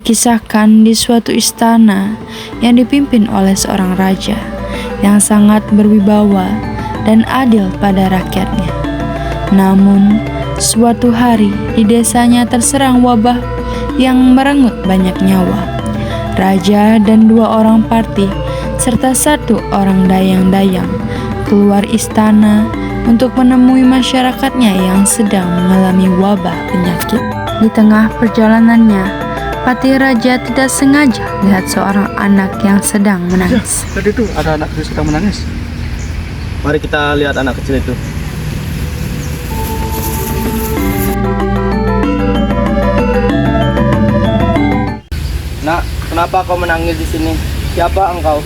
dikisahkan di suatu istana yang dipimpin oleh seorang raja yang sangat berwibawa dan adil pada rakyatnya. Namun, suatu hari di desanya terserang wabah yang merenggut banyak nyawa. Raja dan 2 orang parti serta 1 orang dayang-dayang keluar istana untuk menemui masyarakatnya yang sedang mengalami wabah penyakit. Di tengah perjalanannya, Patih Raja tidak sengaja lihat seorang anak yang sedang menangis. Tadi tuh ada anak kecil sedang menangis. Mari kita lihat anak kecil itu. Nak, kenapa kau menangis di sini? Siapa engkau?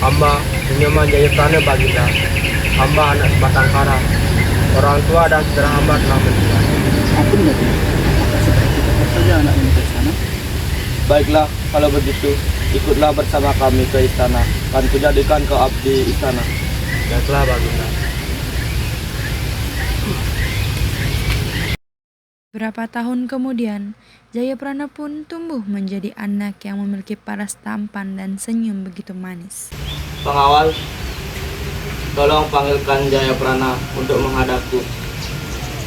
Hamba Sunyoman Jayaprana Baginda. Hamba anak sebatang kara. Orang tua dan saudara hamba telah meninggal. Ampun ya, maka sebaiknya kita saja anak ini ke sana. Baiklah, kalau begitu, ikutlah bersama kami ke istana. Kan kujadikan kau abdi istana. Baiklah Baginda. Beberapa tahun kemudian, Jayaprana pun tumbuh menjadi anak yang memiliki paras tampan dan senyum begitu manis. Pengawal, tolong panggilkan Jayaprana untuk menghadapku.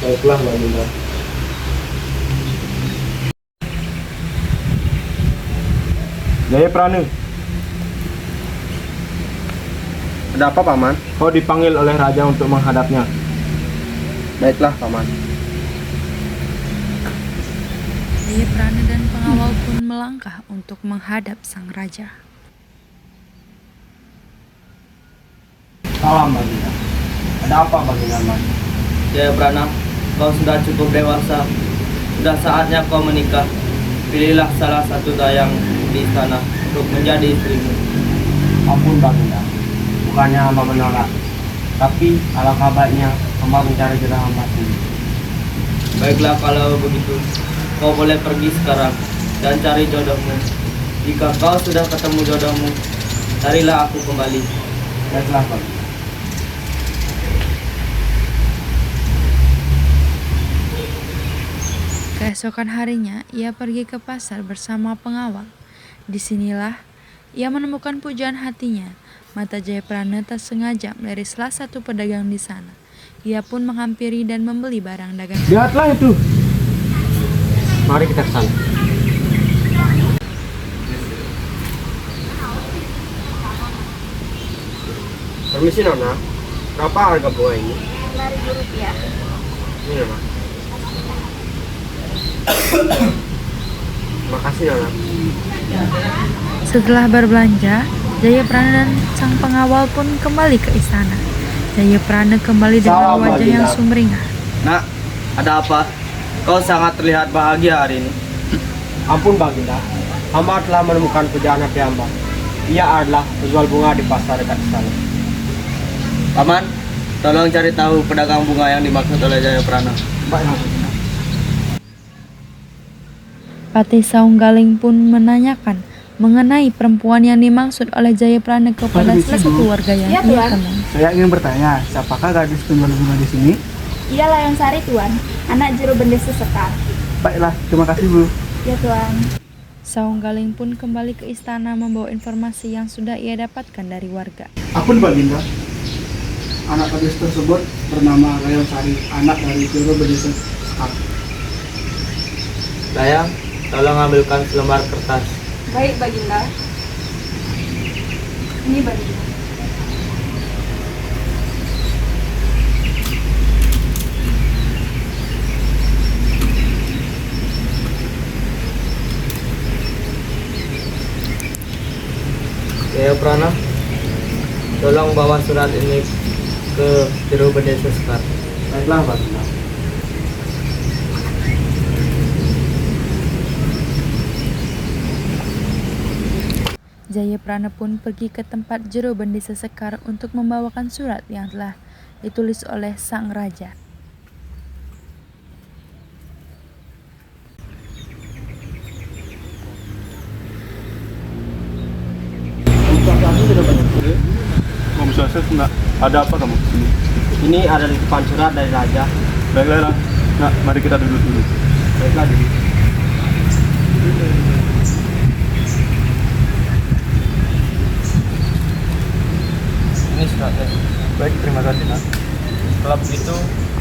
Baiklah Baginda. Jayaprana. Ada apa paman? Kau dipanggil oleh raja untuk menghadapnya. Baiklah, paman. Jayaprana dan pengawal pun melangkah untuk menghadap sang raja. Salam Baginda. Ada apa Baginda Mas? Jayaprana, kau sudah cukup dewasa. Sudah saatnya kau menikah. Pilihlah salah satu dayang di istana untuk menjadi istrimu. Ampun Baginda. Bukannya hamba menolak, tapi alangkah baiknya hamba mencari jodoh hamba sendiri. Baiklah, kalau begitu, kau boleh pergi sekarang dan cari jodohmu. Jika kau sudah ketemu jodohmu, carilah aku kembali. Baiklah Baginda. Keesokan harinya, ia pergi ke pasar bersama pengawal. Disinilah ia menemukan pujaan hatinya. Mata Jayaprana tak sengaja melirik salah satu pedagang di sana. Ia pun menghampiri dan membeli barang dagangan. Lihatlah itu. Mari kita ke sana. Permisi Nona, berapa harga bunga ini? Rp5.000. Ini Nona. Makasih Nona. Setelah berbelanja, Jayaprana dan sang pengawal pun kembali ke istana. Jayaprana kembali dengan Salam, wajah yang Baginda. sumringah. Nak, ada apa? Kau sangat terlihat bahagia hari ini. Ampun Baginda, hamba telah menemukan pujaan hati hamba. Ia adalah penjual bunga di pasar dekat istana. Paman, tolong cari tahu pedagang bunga yang dimaksud oleh Jayaprana. Baiklah Baginda. Patih Saunggaling pun menanyakan mengenai perempuan yang dimaksud oleh Jayaprana kepada Permisi, salah satu Bu. warga yang Ya, ia Tuan. temui. Saya ingin bertanya, siapakah gadis penjual bunga di sini? Ia Layang Sari Tuan, anak juru bendesa Sekar. Baiklah, terima kasih Bu. Ya Tuan. Saunggaling pun kembali ke istana membawa informasi yang sudah ia dapatkan dari warga. Ampun Baginda, anak gadis tersebut bernama Layang Sari, anak dari juru bendesa Sekar. Layang, tolong ambilkan selembar kertas. Baik Baginda. Ini Baginda. Jayaprana, tolong bawa surat ini ke juru bendesa Sekar. Baiklah Baginda. Jayaprana pun pergi ke tempat juru bendesa Sekar untuk membawakan surat yang telah ditulis oleh sang raja. Kamu sukses enggak? Ada apa kamu kesini? Ini ada di depan surat dari raja. Baiklah, nah, mari kita duduk dulu. Baiklah Didi. Kalau begitu,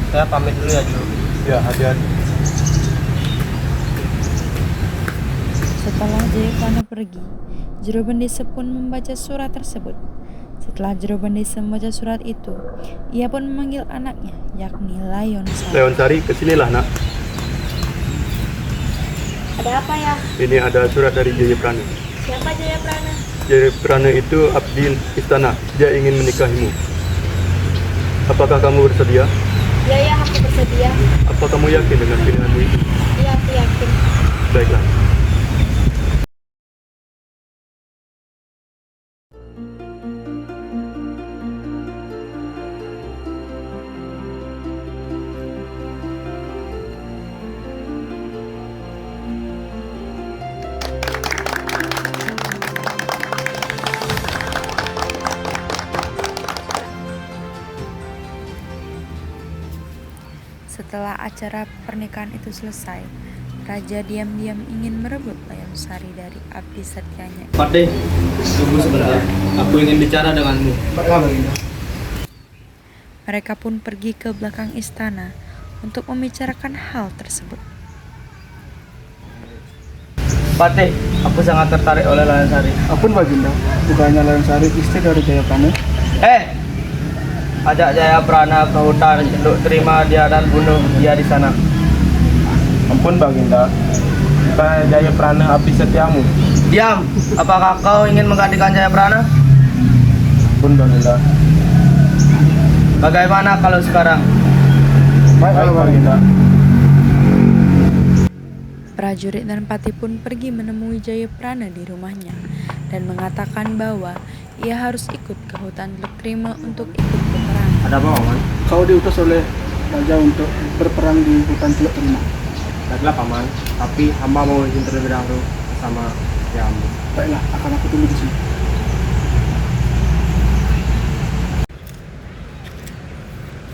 saya pamit dulu ya, Juru. Ya, hati-hati. Setelah Jayaprana pergi, Jerobendesa pun membaca surat tersebut. Setelah Jerobendesa membaca surat itu, ia pun memanggil anaknya, yakni Layon Sari. Leon Sari, kesinilah nak. Ada apa ya? Ini ada surat dari Jayaprana. Siapa Jayaprana? Jayaprana itu abdi istana. Dia ingin menikahimu. Apakah kamu bersedia? Ya, aku bersedia. Apa kamu yakin dengan pilihanmu itu? Iya, aku yakin. Baiklah. Setelah acara pernikahan itu selesai, Raja diam-diam ingin merebut Layon Sari dari abdi setianya. Patih, tunggu sebentar. Aku ingin bicara denganmu. Baiklah Baginda. Mereka pun pergi ke belakang istana untuk membicarakan hal tersebut. Patih, aku sangat tertarik oleh Layon Sari. Ampun Baginda, bukannya Layon Sari istri dari Jayaprana? Ajak Jayaprana ke hutan untuk terima dia dan bunuh dia di sana. Ampun Baginda, bukan Jayaprana abdi setiamu. Diam, apakah kau ingin menggantikan Jayaprana? Ampun Baginda. Bagaimana kalau sekarang? Baik Baginda. Prajurit dan Patih pun pergi menemui Jayaprana di rumahnya dan mengatakan bahwa ia harus ikut ke hutan Teluk Trima untuk ikut berperang. Ada apa, Paman? Kau diutus oleh raja untuk berperang di hutan Teluk Trima. Baiklah, Paman. Tapi hamba mau izin terlebih dahulu sama Yamu. Baiklah, akan aku tunggu di sini.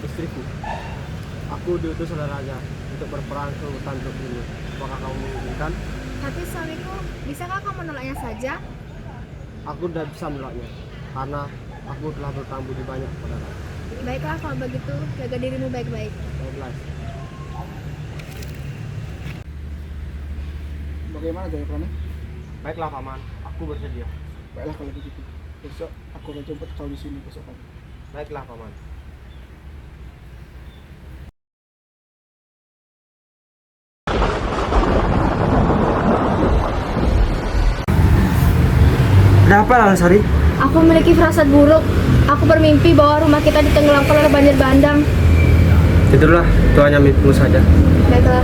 Istriku, aku diutus oleh raja untuk berperang ke hutan Teluk Trima. Apakah kamu mengizinkan? Tapi suamiku, bisakah kau menolaknya saja? Aku tidak bisa menolaknya, karena aku telah berutang budi banyak kepada raja. Baiklah, kalau begitu, jaga dirimu baik-baik. Baiklah. Bagaimana Jayaprana? Baiklah, Paman. Aku bersedia. Baiklah kalau begitu. Besok aku akan jemput kau di sini besok pagi. Baiklah, Paman. Ada apa, Layon Sari? Aku memiliki firasat buruk. Aku bermimpi bahwa rumah kita ditenggelamkan oleh banjir bandang. Tidurlah, itu hanya mimpimu saja. Baiklah.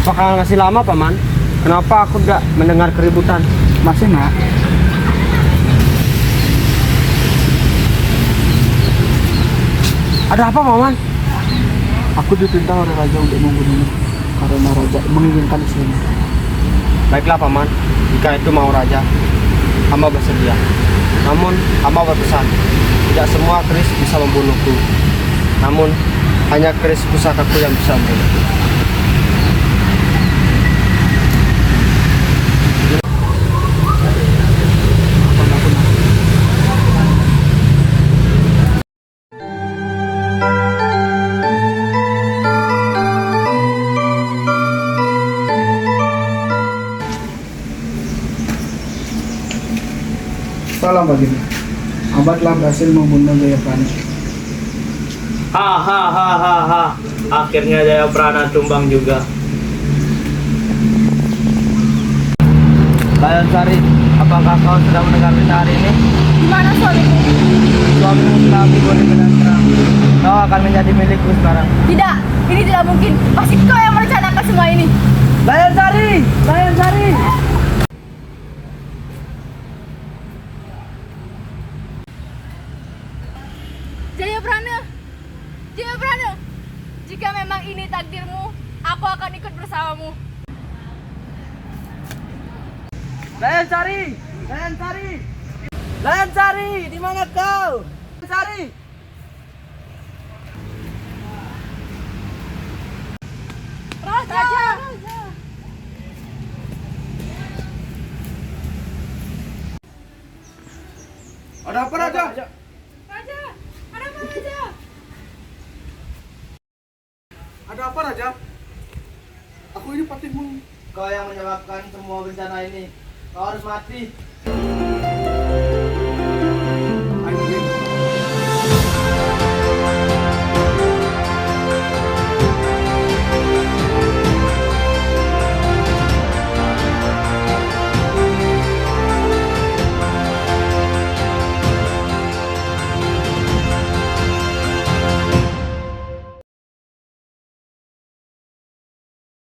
Apakah masih lama, Paman? Kenapa aku tidak mendengar keributan? Masih nak? Ada apa, Paman? Aku diperintah oleh raja untuk membunuhmu karena raja menginginkan istrinya. Baiklah, Paman. Jika itu mau raja, hamba bersedia. Namun, hamba berpesan, tidak semua keris bisa membunuhku. Namun, hanya keris pusakaku yang bisa membunuhku. Salam Baginda. Hamba telah berhasil membunuh Jayaprana. Ha. Akhirnya Jayaprana tumbang juga. Layon Sari, apakah kau sudah mendengar berita hari ini? Di mana suamiku? Suamimu telah dibunuh dengan terang. Kau akan menjadi milikku sekarang. Tidak, ini tidak mungkin. Pasti kau yang merencanakan semua ini. Layon Sari! Layon Sari! Jayaprana, jika memang ini takdirmu, aku akan ikut bersamamu. Layon Sari! Layon Sari! Layon Sari! Di mana kau? Layon Sari! Raja! Ada apa Raja? Aku ini patihmu. Kau yang menyebabkan semua bencana ini. Kau harus mati.